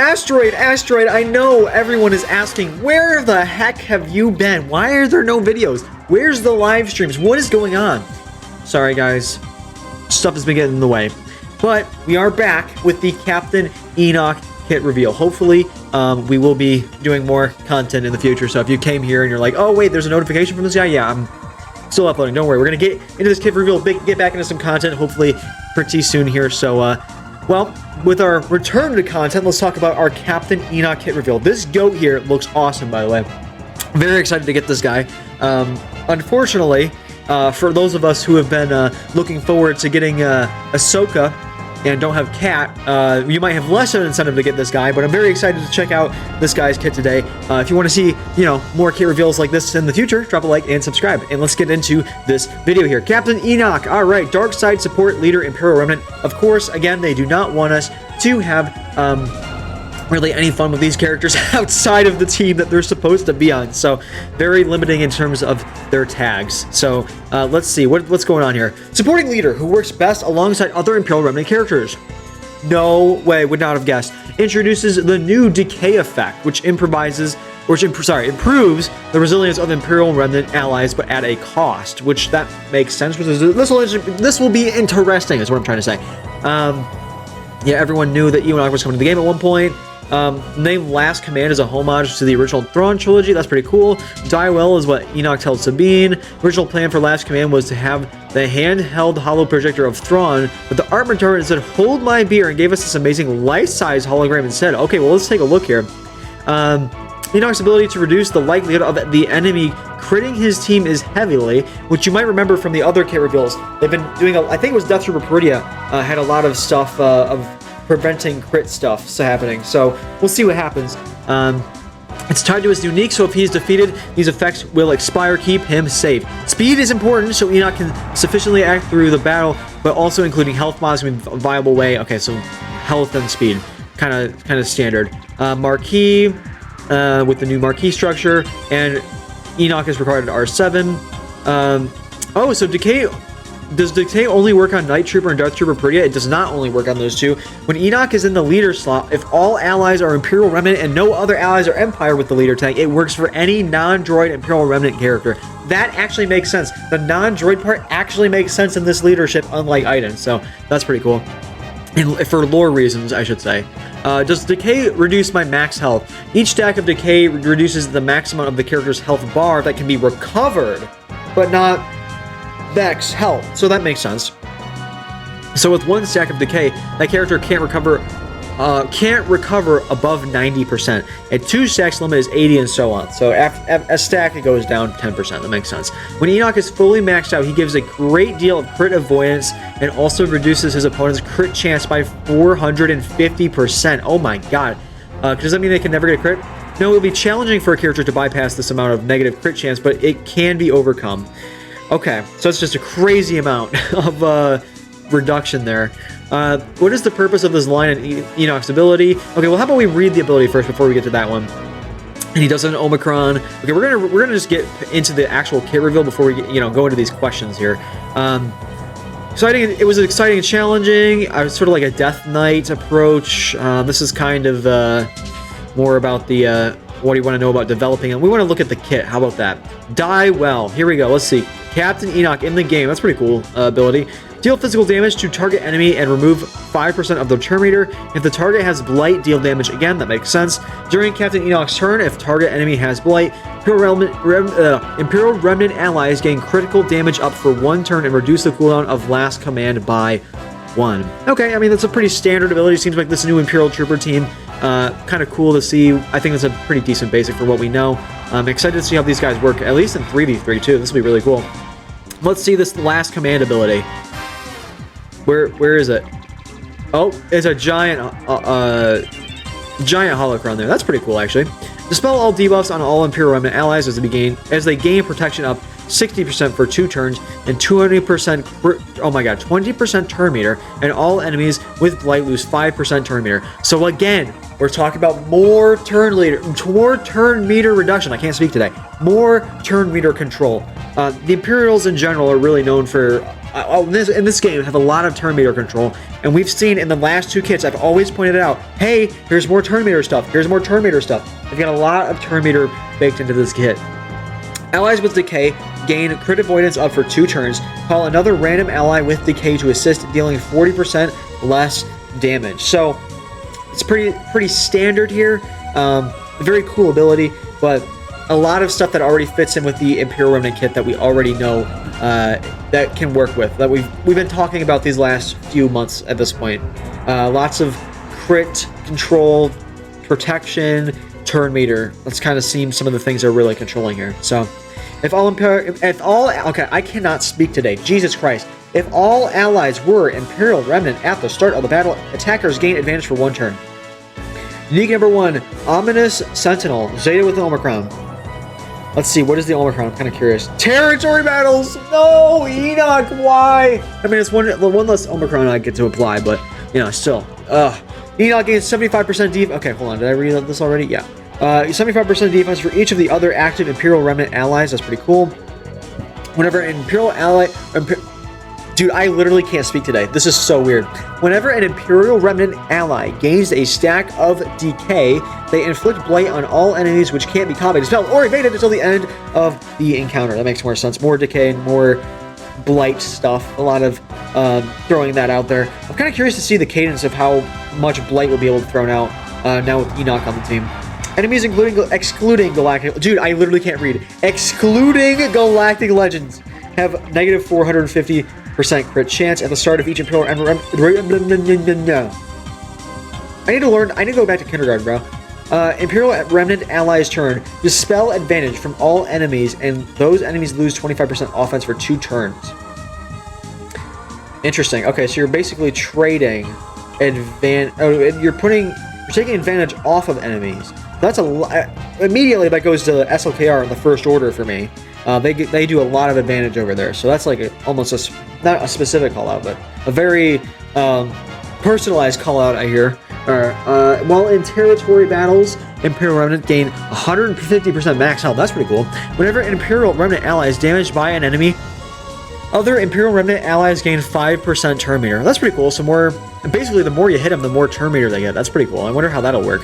Asteroid, I know everyone is asking, where the heck have you been? Why are there no videos? Where's the live streams? What is going on? Sorry, guys. Stuff has been getting in the way. But we are back with the Captain Enoch kit reveal. Hopefully, we will be doing more content in the future. So if you came here and you're like, oh, wait, there's a notification from this guy? Yeah, I'm still uploading. Don't worry. We're going to get into this kit reveal, get back into some content, hopefully pretty soon here. So, well, with our return to content, let's talk about our Captain Enoch kit reveal. This goat here looks awesome, by the way. Very excited to get this guy. Unfortunately, for those of us who have been looking forward to getting Ahsoka and don't have Cat, you might have less of an incentive to get this guy, but I'm very excited to check out this guy's kit today. If you want to see, you know, more kit reveals like this in the future, drop a like and subscribe. And let's get into this video here. Captain Enoch. All right, dark side support leader, Imperial Remnant. Of course, again, they do not want us to have really any fun with these characters outside of the team that they're supposed to be on. So very limiting in terms of their tags. So let's see what's going on here. Supporting leader who works best alongside other Imperial Remnant characters. No way, would not have guessed. Introduces the new decay effect, which improves the resilience of Imperial Remnant allies, but at a cost, which that makes sense. This will be interesting, is what I'm trying to say. Yeah, everyone knew that Enoch was coming to the game at one point. Name Last Command is a homage to the original Thrawn trilogy. That's pretty cool. Die Well is what Enoch tells Sabine. Original plan for Last Command was to have the handheld hollow projector of Thrawn, but the art mentor said, hold my beer, and gave us this amazing life-size hologram instead. Okay, well, let's take a look here. Enoch's ability to reduce the likelihood of the enemy critting his team is heavily, which you might remember from the other kit reveals. They've been doing, I think it was Death Trooper Peridia, had a lot of stuff of preventing crit stuff happening. So we'll see what happens. It's tied to his unique, so if he's defeated, these effects will expire. Keep him safe. Speed is important, so Enoch can sufficiently act through the battle, but also including health mods in a viable way. Okay, so health and speed, kind of standard. Marquee, with the new marquee structure, and Enoch is required at R7. Oh, so decay. Does Decay only work on Night Trooper and Darth Trooper Peridia? It does not only work on those two. When Enoch is in the leader slot, if all allies are Imperial Remnant and no other allies are Empire with the leader tag, it works for any non-droid Imperial Remnant character. That actually makes sense. The non-droid part actually makes sense in this leadership, unlike Iden. So that's pretty cool. And for lore reasons, I should say. Does Decay reduce my max health? Each stack of Decay reduces the maximum of the character's health bar that can be recovered, but not Vex health, so that makes sense. So with one stack of Decay, that character can't recover above 90%. At 2 stacks, limit is 80, and so on. So a stack, it goes down 10%. That makes sense. When Enoch is fully maxed out, he gives a great deal of crit avoidance and also reduces his opponent's crit chance by 450%. Oh my god. Does that mean they can never get a crit? No, it will be challenging for a character to bypass this amount of negative crit chance, but it can be overcome. Okay, so it's just a crazy amount of reduction there. What is the purpose of this line in Enoch's ability? Okay, well, how about we read the ability first before we get to that one? And he does an Omicron. Okay, we're gonna just get into the actual kit reveal before we go into these questions here. Exciting. It was exciting and challenging. I was sort of like a Death Knight approach. This is kind of more about the what do you want to know about developing, and we want to look at the kit. How about that? Die Well. Here we go. Let's see. Captain Enoch in the game. That's pretty cool ability. Deal physical damage to target enemy and remove 5% of their turn meter. If the target has blight, deal damage again. That makes sense. During Captain Enoch's turn, if target enemy has blight, Imperial Remnant allies gain critical damage up for 1 turn and reduce the cooldown of Last Command by 1. Okay, I mean, that's a pretty standard ability. Seems like this new Imperial Trooper team. Kind of cool to see. I think it's a pretty decent basic for what we know. I'm excited to see how these guys work, at least in 3v3 too. This will be really cool. Let's see this Last Command ability. Where is it? Oh, it's a giant holocron there. That's pretty cool, actually. Dispel all debuffs on all Imperial Remnant allies as they gain protection up 60% for 2 turns and 20%. Oh my god, 20% turn meter, and all enemies with blight lose 5% turn meter. So again, we're talking about more turn meter reduction. I can't speak today. More turn meter control. The Imperials in general are really known for in this game have a lot of turn meter control, and we've seen in the last 2 kits, I've always pointed it out, hey, here's more turn meter stuff, here's more turn meter stuff. They've got a lot of turn meter baked into this kit. Allies with Decay gain crit avoidance up for 2 turns. Call another random ally with Decay to assist, dealing 40% less damage. So it's pretty standard here. Very cool ability, but a lot of stuff that already fits in with the Imperial Remnant kit that we already know that can work with. That we've been talking about these last few months at this point. Lots of crit control, protection, turn meter. Let's kind of see some of the things they're really controlling here. So, okay, I cannot speak today. Jesus Christ. If all allies were Imperial Remnant at the start of the battle, attackers gain advantage for 1 turn. Unique number 1, Ominous Sentinel, Zeta with the Omicron. Let's see, what is the Omicron? I'm kind of curious. Territory battles! No, Enoch, why? I mean, it's one less Omicron I get to apply, but, you know, still. Enoch gains 75% defense. Okay, hold on, did I read this already? Yeah. 75% defense for each of the other active Imperial Remnant allies. That's pretty cool. Whenever an Imperial ally... Dude, I literally can't speak today. This is so weird. Whenever an Imperial Remnant ally gains a stack of decay, they inflict blight on all enemies which can't be combat, dispelled, or evaded until the end of the encounter. That makes more sense. More decay, more blight stuff. A lot of throwing that out there. I'm kind of curious to see the cadence of how much blight will be able to throw out now with Enoch on the team. Enemies excluding Galactic... Dude, I literally can't read. Excluding Galactic Legends have negative 450% crit chance at the start of each Imperial... I need to go back to kindergarten, bro. Imperial Remnant allies turn. Dispel advantage from all enemies, and those enemies lose 25% offense for 2 turns. Interesting. Okay, so you're basically trading you're taking advantage off of enemies. That's immediately that goes to SLKR in the first order for me. They do a lot of advantage over there, so that's like almost not a specific call out, but a very personalized call out I hear. While in territory battles, Imperial Remnant gain 150% max health. That's pretty cool. Whenever an Imperial Remnant ally is damaged by an enemy, other Imperial Remnant allies gain 5% turn meter. That's pretty cool. So basically the more you hit them, the more turn meter they get. That's pretty cool. I wonder how that'll work.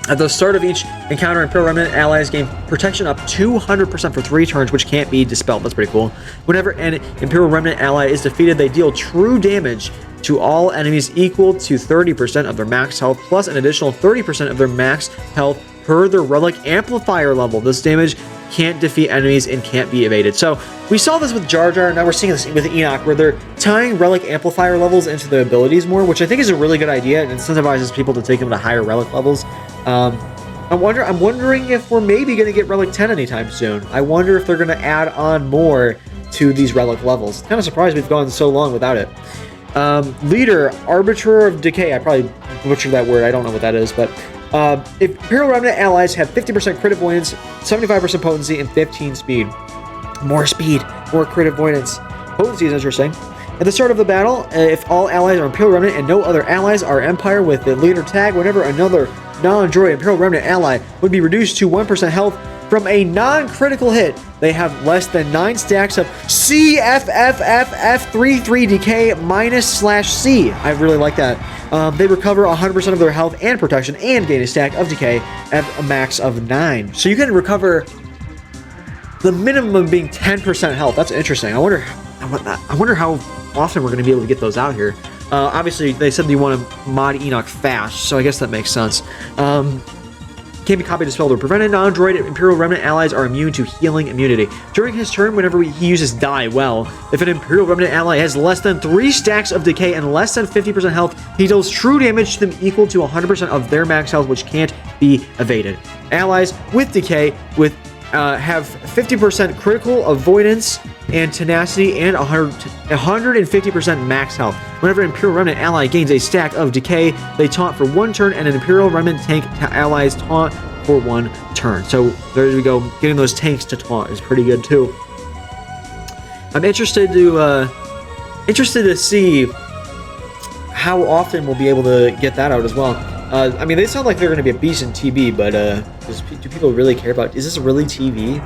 At the start of each encounter, Imperial Remnant allies gain protection up 200% for 3 turns, which can't be dispelled. That's pretty cool. Whenever an Imperial Remnant ally is defeated, they deal true damage to all enemies equal to 30% of their max health, plus an additional 30% of their max health per their relic amplifier level. This damage can't defeat enemies and can't be evaded. So we saw this with Jar Jar, and now we're seeing this with Enoch, where they're tying relic amplifier levels into the abilities more, which I think is a really good idea. It incentivizes people to take them to higher relic levels. I'm wondering if we're maybe going to get relic 10 anytime soon. I wonder if they're going to add on more to these relic levels. Kind of surprised we've gone so long without it. Leader, Arbiter of Decay. I probably butchered that word. I don't know what that is, but if Imperial Remnant allies have 50% crit avoidance, 75% potency, and 15 speed. More speed, more crit avoidance. Potency is interesting. At the start of the battle, if all allies are Imperial Remnant and no other allies are Empire with the leader tag, whenever another non-droid Imperial Remnant ally would be reduced to 1% health from a non-critical hit, they have less than 9 stacks of CFFFF33DK -/C. I really like that. They recover 100% of their health and protection and gain a stack of decay at a max of 9. So you can recover the minimum being 10% health. That's interesting. I wonder how often we're going to be able to get those out here. Obviously, they said they want to mod Enoch fast, so I guess that makes sense. Can't be copied, dispelled, or prevented. Non-droid Imperial Remnant allies are immune to healing immunity. During his turn, whenever he uses Die Well, if an Imperial Remnant ally has less than 3 stacks of decay and less than 50% health, he deals true damage to them equal to 100% of their max health, which can't be evaded. Allies with decay have 50% critical avoidance and tenacity and 150% max health. Whenever an Imperial Remnant ally gains a stack of decay, they taunt for 1 turn, and an Imperial Remnant tank allies taunt for 1 turn. So there we go. Getting those tanks to taunt is pretty good too. I'm interested to see how often we'll be able to get that out as well. I mean, they sound like they're going to be a beast in TB, but do people really care about? Is this really TV?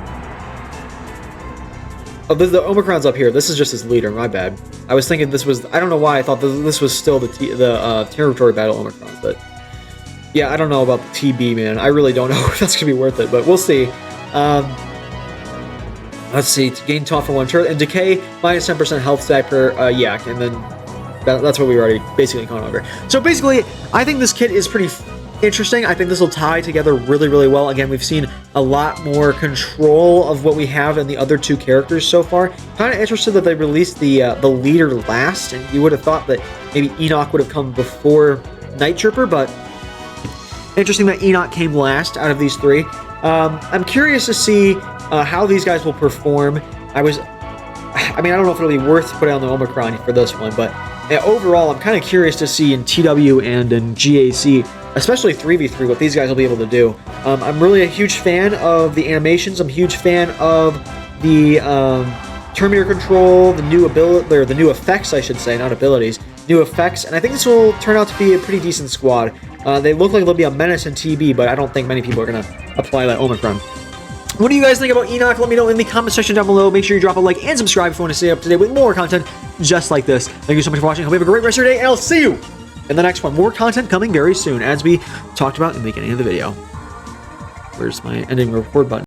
Oh, the Omicron's up here. This is just his leader. My bad. I was thinking this was... I don't know why I thought this was still the territory battle Omicron, but... Yeah, I don't know about the TB, man. I really don't know if that's going to be worth it, but we'll see. Let's see. Gain taunt for 1 turn. And decay, minus 10% health stack per yak. And then that's what we already basically gone over. So basically, I think this kit is pretty interesting. I think this will tie together really, really well. Again, we've seen a lot more control of what we have in the other 2 characters so far. Kind of interested that they released the leader last, and you would have thought that maybe Enoch would have come before Night Trooper, but interesting that Enoch came last out of these 3. I'm curious to see how these guys will perform. I mean, I don't know if it'll be worth putting on the Omicron for this one, but overall, I'm kind of curious to see in TW and in GAC, especially 3v3, what these guys will be able to do. I'm really a huge fan of the animations. I'm a huge fan of the Terminator control, the new ability, or the new effects, I should say, not abilities, new effects, and I think this will turn out to be a pretty decent squad. They look like they'll be a menace in TB, but I don't think many people are going to apply that Omicron. What do you guys think about Enoch? Let me know in the comment section down below. Make sure you drop a like and subscribe if you want to stay up to date with more content just like this. Thank you so much for watching. Hope you have a great rest of your day, and I'll see you in the next one. More content coming very soon, as we talked about in the beginning of the video. Where's my ending record button?